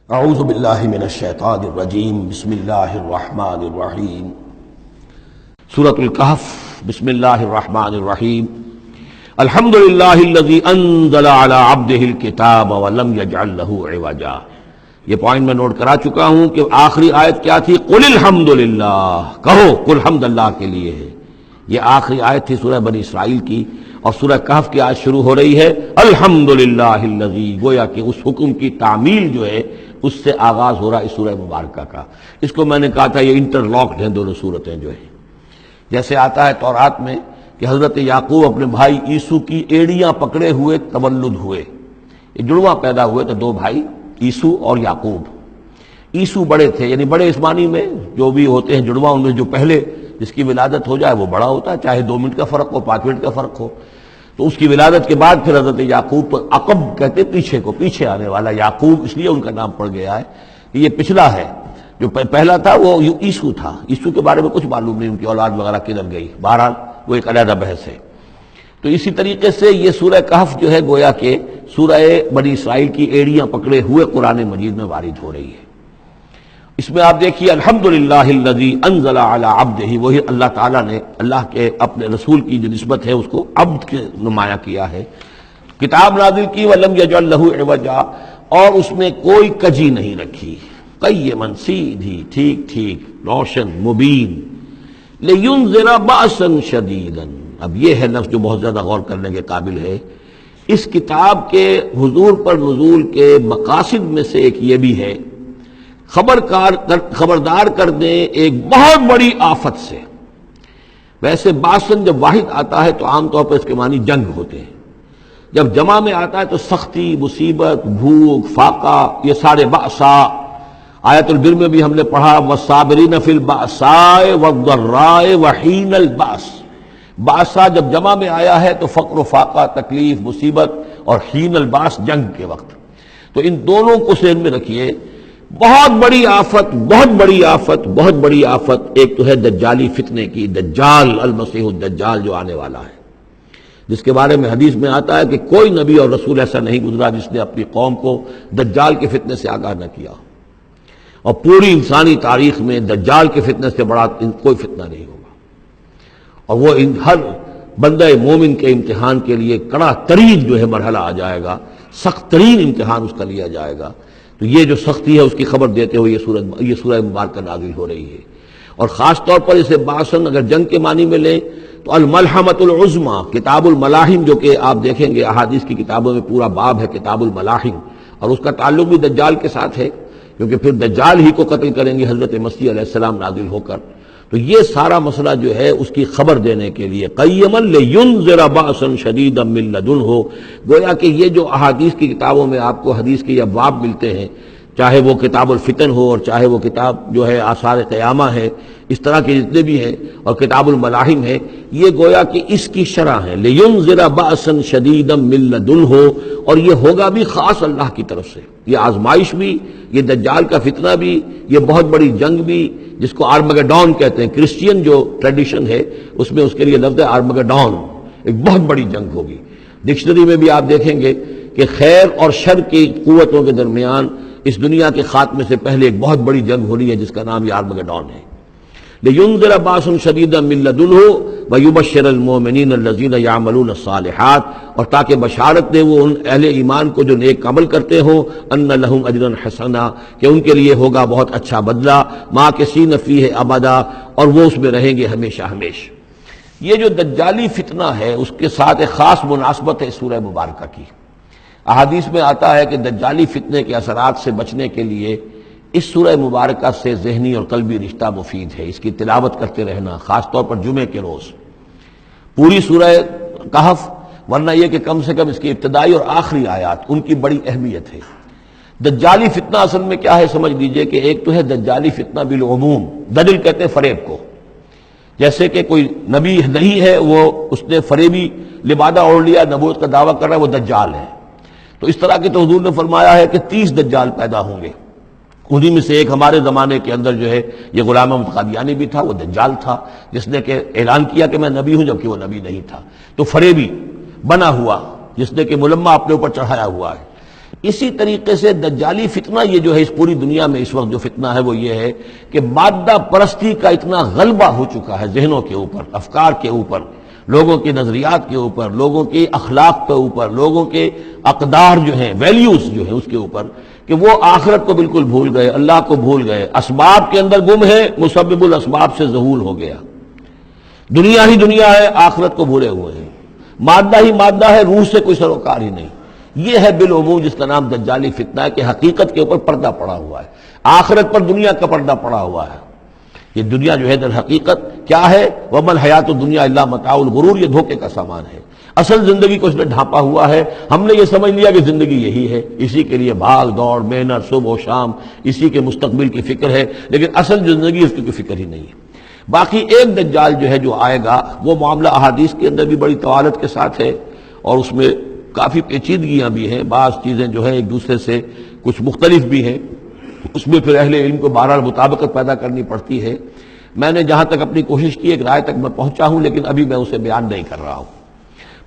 اعوذ باللہ من الشیطان الرجیم بسم اللہ الرحمن الرحیم سورۃ الکہف بسم اللہ الرحمن الرحیم الحمد للہ الذی انزل علی عبدہ الکتاب ولم یجعل لہ عوجا۔ یہ پوائنٹ میں نوٹ کرا چکا ہوں کہ آخری آیت کیا تھی؟ قل الحمد للہ، کہو قل حمد اللہ کے لیے ہے۔ یہ آخری آیت تھی سورہ بنی اسرائیل کی، اور سورہ کہف کی آیت شروع ہو رہی ہے الحمد للہ الذی، گویا کہ اس حکم کی تعمیل جو ہے اس سے آغاز ہو رہا ہے اس سورہ مبارکہ کا۔ اس کو میں نے کہا تھا یہ انٹر لاکڈ ہیں دونوں صورتیں جو ہیں، جیسے آتا ہے تورات میں کہ حضرت یعقوب اپنے بھائی عیسو کی ایڑیاں پکڑے ہوئے تولد ہوئے، یہ جڑواں پیدا ہوئے تھے، دو بھائی عیسو اور یعقوب۔ عیسو بڑے تھے، یعنی بڑے اس معنی میں جو بھی ہوتے ہیں جڑواں، ان میں جو پہلے جس کی ولادت ہو جائے وہ بڑا ہوتا ہے، چاہے 2 منٹ کا فرق ہو 5 منٹ کا فرق ہو۔ تو اس کی ولادت کے بعد پھر حضرت یعقوب پر عقب کہتے پیچھے کو، پیچھے آنے والا یعقوب اس لیے ان کا نام پڑ گیا ہے کہ یہ پچھلا ہے۔ جو پہلا تھا وہ عیسو تھا، عیسو کے بارے میں کچھ معلوم نہیں، ان کی اولاد وغیرہ کدھر گئی، بہرحال وہ ایک علیحدہ بحث ہے۔ تو اسی طریقے سے یہ سورہ کہف جو ہے گویا کہ سورہ بنی اسرائیل کی ایڑیاں پکڑے ہوئے قرآن مجید میں وارد ہو رہی ہے۔ اس میں آپ دیکھیے الحمدللہ الذی انزل علی عبدہ، وہی اللہ تعالیٰ نے اللہ کے اپنے رسول کی جو نسبت ہے اس کو عبد کے نمایاں کیا ہے۔ کتاب نازل کی ولم یجعل لہ عوجا، اور اس میں کوئی کجی نہیں رکھی، قیما سیدھی، ٹھیک ٹھیک، روشن مبین، لینذر بأسا شدیدا۔ اب یہ ہے لفظ جو بہت زیادہ غور کرنے کے قابل ہے۔ اس کتاب کے حضور پر نزول کے مقاصد میں سے ایک یہ بھی ہے خبردار کر دیں ایک بہت بڑی آفت سے۔ ویسے باسن جب واحد آتا ہے تو عام طور پر اس کے معنی جنگ ہوتے ہیں، جب جمع میں آتا ہے تو سختی، مصیبت، بھوک، فاقہ، یہ سارے بأسا۔ آیت البر میں بھی ہم نے پڑھا والصابرین فی البأساء والضراء وحین البأس۔ بأسا جب جمع میں آیا ہے تو فقر و فاقہ، تکلیف، مصیبت، اور حین الباس جنگ کے وقت۔ تو ان دونوں کو ذہن میں رکھیے، بہت بڑی آفت، بہت بڑی آفت، بہت بڑی آفت۔ ایک تو ہے دجالی فتنے کی، دجال المسیح الدجال جو آنے والا ہے، جس کے بارے میں حدیث میں آتا ہے کہ کوئی نبی اور رسول ایسا نہیں گزرا جس نے اپنی قوم کو دجال کے فتنے سے آگاہ نہ کیا، اور پوری انسانی تاریخ میں دجال کے فتنے سے بڑا کوئی فتنہ نہیں ہوگا، اور وہ ہر بندہ مومن کے امتحان کے لیے کڑا ترین جو ہے مرحلہ آ جائے گا، سخت ترین امتحان اس کا لیا جائے گا۔ تو یہ جو سختی ہے اس کی خبر دیتے ہوئے یہ سورہ مبارکہ نازل ہو رہی ہے۔ اور خاص طور پر اسے باسن اگر جنگ کے معنی میں لیں تو الملحمۃ العظمیٰ، کتاب الملاحم، جو کہ آپ دیکھیں گے احادیث کی کتابوں میں پورا باب ہے کتاب الملاحم، اور اس کا تعلق بھی دجال کے ساتھ ہے، کیونکہ پھر دجال ہی کو قتل کریں گے حضرت مسیح علیہ السلام نازل ہو کر۔ تو یہ سارا مسئلہ جو ہے اس کی خبر دینے کے لیے قیما لینذر بأسا شدیدا من لدنہ، گویا کہ یہ جو احادیث کی کتابوں میں آپ کو حدیث کے ابواب ملتے ہیں، چاہے وہ کتاب الفتن ہو اور چاہے وہ کتاب جو ہے آثار قیامہ ہے، اس طرح کے جتنے بھی ہیں، اور کتاب الملاحم ہے، یہ گویا کہ اس کی شرح ہے لینذر بأسا شدیدا من لدنہ، اور یہ ہوگا بھی خاص اللہ کی طرف سے، یہ آزمائش بھی، یہ دجال کا فتنہ بھی، یہ بہت بڑی جنگ بھی، جس کو آرمگڈون کہتے ہیں۔ کرسچین جو ٹریڈیشن ہے اس میں اس کے لیے لفظ ہے آرمگڈون، ایک بہت بڑی جنگ ہوگی۔ ڈکشنری میں بھی آپ دیکھیں گے کہ خیر اور شر کی قوتوں کے درمیان اس دنیا کے خاتمے سے پہلے ایک بہت بڑی جنگ ہونی ہے جس کا نام یہ آرمگڈون ہے۔ لینذر بأسا شدیدا من لدنہ ویبشر المؤمنین الذین یعملون الصالحات، اور تاکہ بشارت دے وہ ان اہل ایمان کو جو نیک عمل کرتے ہوں، ان لہم اجرا حسنا، کہ ان کے لیے ہوگا بہت اچھا بدلہ، ماکثین فیہ ابدا، اور وہ اس میں رہیں گے ہمیشہ ہمیشہ۔ یہ جو دجالی فتنہ ہے اس کے ساتھ ایک خاص مناسبت ہے سورہ مبارکہ کی۔ احادیث میں آتا ہے کہ دجالی فتنے کے اثرات سے بچنے کے لیے اس سورہ مبارکہ سے ذہنی اور قلبی رشتہ مفید ہے، اس کی تلاوت کرتے رہنا، خاص طور پر جمعے کے روز پوری سورہ کہف، ورنہ یہ کہ کم سے کم اس کی ابتدائی اور آخری آیات ان کی بڑی اہمیت ہے۔ دجالی فتنہ اصل میں کیا ہے سمجھ لیجئے کہ ایک تو ہے دجالی فتنہ بالعموم، دجل کہتے ہیں فریب کو، جیسے کہ کوئی نبی نہیں ہے، وہ اس نے فریبی لبادہ اوڑھ لیا، نبوت کا دعویٰ کر رہا ہے، وہ دجال ہے۔ تو اس طرح کے تو حضور نے فرمایا ہے کہ 30 دجال پیدا ہوں گے، انہی میں سے ایک ہمارے زمانے کے اندر جو ہے یہ غلام احمد قادیانی بھی تھا، وہ دجال تھا، جس نے کہ اعلان کیا کہ میں نبی ہوں جبکہ وہ نبی نہیں تھا۔ تو فریبی بنا ہوا، جس نے کہ ملمہ اپنے اوپر چڑھایا ہوا ہے۔ اسی طریقے سے دجالی فتنہ یہ جو ہے اس پوری دنیا میں اس وقت جو فتنہ ہے وہ یہ ہے کہ مادہ پرستی کا اتنا غلبہ ہو چکا ہے ذہنوں کے اوپر، افکار کے اوپر، لوگوں کے نظریات کے اوپر، لوگوں کے اخلاق کے اوپر، لوگوں کے اقدار جو ہیں، ویلیوز جو ہیں اس کے اوپر، کہ وہ آخرت کو بالکل بھول گئے، اللہ کو بھول گئے، اسباب کے اندر گم ہے، مسبب الاسباب سے ذہول ہو گیا، دنیا ہی دنیا ہے، آخرت کو بھولے ہوئے ہیں، مادہ ہی مادہ ہے، روح سے کوئی سروکار ہی نہیں۔ یہ ہے بالعموم جس کا نام دجالی فتنہ ہے کہ حقیقت کے اوپر پردہ پڑا ہوا ہے، آخرت پر دنیا کا پردہ پڑا ہوا ہے۔ یہ دنیا جو ہے در حقیقت کیا ہے؟ وَمَا الْحَيَاةُ الدُّنْيَا إِلَّا مَتَاعُ الْغُرُورِ، یہ دھوکے کا سامان ہے۔ اصل زندگی کو اس نے ڈھانپا ہوا ہے، ہم نے یہ سمجھ لیا کہ زندگی یہی ہے، اسی کے لیے بھاگ دوڑ محنت صبح و شام، اسی کے مستقبل کی فکر ہے، لیکن اصل جو زندگی اس کی کوئی فکر ہی نہیں ہے۔ باقی ایک دجال جو ہے جو آئے گا وہ معاملہ احادیث کے اندر بھی بڑی طوالت کے ساتھ ہے، اور اس میں کافی پیچیدگیاں بھی ہیں، بعض چیزیں جو ہیں ایک دوسرے سے کچھ مختلف بھی ہیں، اس میں پھر اہل علم کو بہرحال مطابقت پیدا کرنی پڑتی ہے۔ میں نے جہاں تک اپنی کوشش کی ایک رائے تک میں پہنچا ہوں، لیکن ابھی میں اسے بیان نہیں کر رہا ہوں۔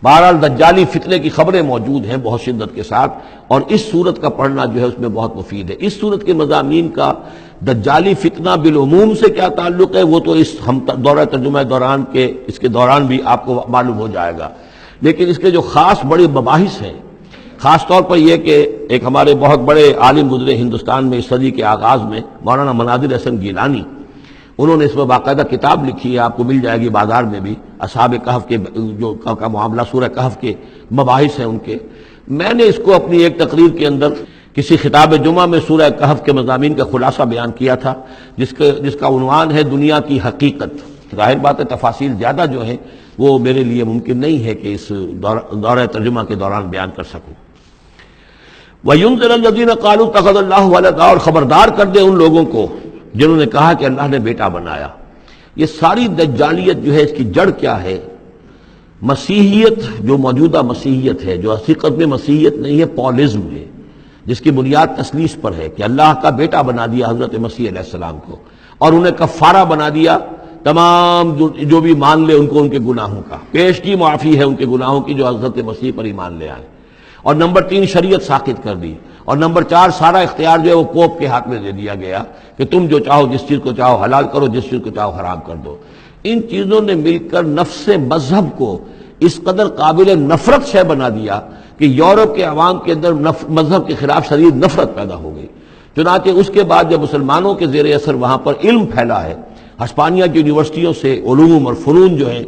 بہرحال دجالی فتنے کی خبریں موجود ہیں بہت شدت کے ساتھ، اور اس صورت کا پڑھنا جو ہے اس میں بہت مفید ہے۔ اس صورت کے مضامین کا دجالی فتنہ بالعموم سے کیا تعلق ہے وہ تو اس ہم دورہ ترجمہ دوران کے اس کے دوران بھی آپ کو معلوم ہو جائے گا، لیکن اس کے جو خاص بڑے مباحث ہیں، خاص طور پر یہ کہ ایک ہمارے بہت بڑے عالم گزرے ہندوستان میں اس صدی کے آغاز میں، مولانا مناظر حسن گیلانی، انہوں نے اس میں باقاعدہ کتاب لکھی ہے، آپ کو مل جائے گی بازار میں بھی، اصحاب کہف کے جو کا معاملہ سورہ کہف کے مباحث ہیں ان کے۔ میں نے اس کو اپنی ایک تقریر کے اندر کسی خطاب جمعہ میں سورہ کہف کے مضامین کا خلاصہ بیان کیا تھا، جس کا عنوان ہے دنیا کی حقیقت۔ ظاہر بات ہے تفاصیل زیادہ جو ہیں وہ میرے لیے ممکن نہیں ہے کہ اس دورہ ترجمہ کے دوران بیان کر سکوں۔ وَيُنذِرَ الَّذِينَ قَالُوا اتَّخَذَ اللَّهُ وَلَدًا، اور خبردار کر دے ان لوگوں کو جنہوں نے کہا کہ اللہ نے بیٹا بنایا۔ یہ ساری دجالیت جو ہے اس کی جڑ کیا ہے؟ مسیحیت، جو موجودہ مسیحیت ہے، جو حقیقت میں مسیحیت نہیں ہے، پولزم ہے، جس کی بنیاد تثلیث پر ہے کہ اللہ کا بیٹا بنا دیا حضرت مسیح علیہ السلام کو، اور انہیں کفارہ بنا دیا تمام جو بھی مان لے ان کو ان کے گناہوں کا، پیش کی معافی ہے ان کے گناہوں کی جو حضرت مسیح پر ایمان لے آئے، اور نمبر 3 شریعت ساقط کر دی، اور نمبر 4 سارا اختیار جو ہے وہ پوپ کے ہاتھ میں دے دیا گیا کہ تم جو چاہو جس چیز کو چاہو حلال کرو، جس چیز کو چاہو حرام کر دو۔ ان چیزوں نے مل کر نفس مذہب کو اس قدر قابل نفرت شے بنا دیا کہ یورپ کے عوام کے اندر مذہب کے خلاف شدید نفرت پیدا ہو گئی۔ چنانچہ اس کے بعد جب مسلمانوں کے زیر اثر وہاں پر علم پھیلا ہے، ہسپانیہ کی یونیورسٹیوں سے علوم اور فنون جو ہیں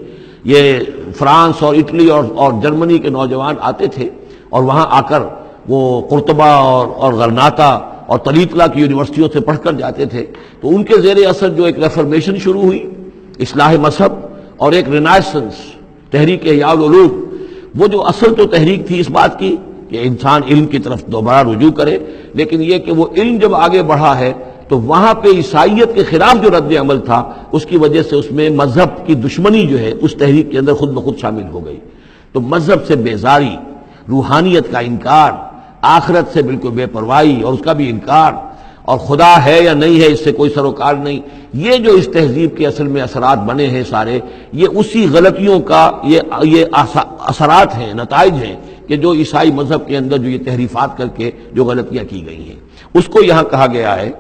یہ فرانس اور اٹلی اور جرمنی کے نوجوان آتے تھے، اور وہاں آ کر وہ قرطبہ اور غرناطہ اور طریقلہ کی یونیورسٹیوں سے پڑھ کر جاتے تھے، تو ان کے زیر اثر جو ایک ریفرمیشن شروع ہوئی، اصلاح مذہب، اور ایک رینائسنس، تحریک احیاء العلوم، وہ جو اصل تو تحریک تھی اس بات کی کہ انسان علم کی طرف دوبارہ رجوع کرے، لیکن یہ کہ وہ علم جب آگے بڑھا ہے تو وہاں پہ عیسائیت کے خلاف جو رد عمل تھا اس کی وجہ سے اس میں مذہب کی دشمنی جو ہے اس تحریک کے اندر خود بخود شامل ہو گئی۔ تو مذہب سے بیزاری، روحانیت کا انکار، آخرت سے بالکل بے پرواہی اور اس کا بھی انکار، اور خدا ہے یا نہیں ہے اس سے کوئی سروکار نہیں، یہ جو اس تہذیب کے اصل میں اثرات بنے ہیں سارے، یہ اسی غلطیوں کا یہ اثرات ہیں، نتائج ہیں کہ جو عیسائی مذہب کے اندر جو یہ تحریفات کر کے جو غلطیاں کی گئی ہیں، اس کو یہاں کہا گیا ہے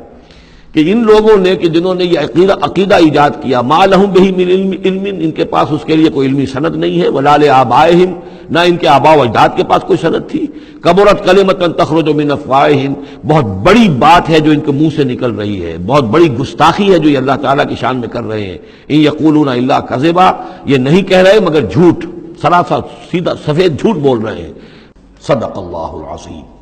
کہ ان لوگوں نے کہ جنہوں نے یہ عقیدہ ایجاد کیا، ما لہم بہ من علم، ان کے پاس اس کے لیے کوئی علمی سند نہیں ہے، ولا لآبائہم، نہ ان کے آباء و اجداد کے پاس کوئی سند تھی، کبرت کلمۃ تخرج من افواہہم، بہت بڑی بات ہے جو ان کے منہ سے نکل رہی ہے، بہت بڑی گستاخی ہے جو یہ اللہ تعالیٰ کی شان میں کر رہے ہیں، ان یقولون الا کذبا، یہ نہیں کہہ رہے مگر جھوٹ، سراسر سیدھا سفید جھوٹ بول رہے ہیں۔ صدق اللہ العظیم۔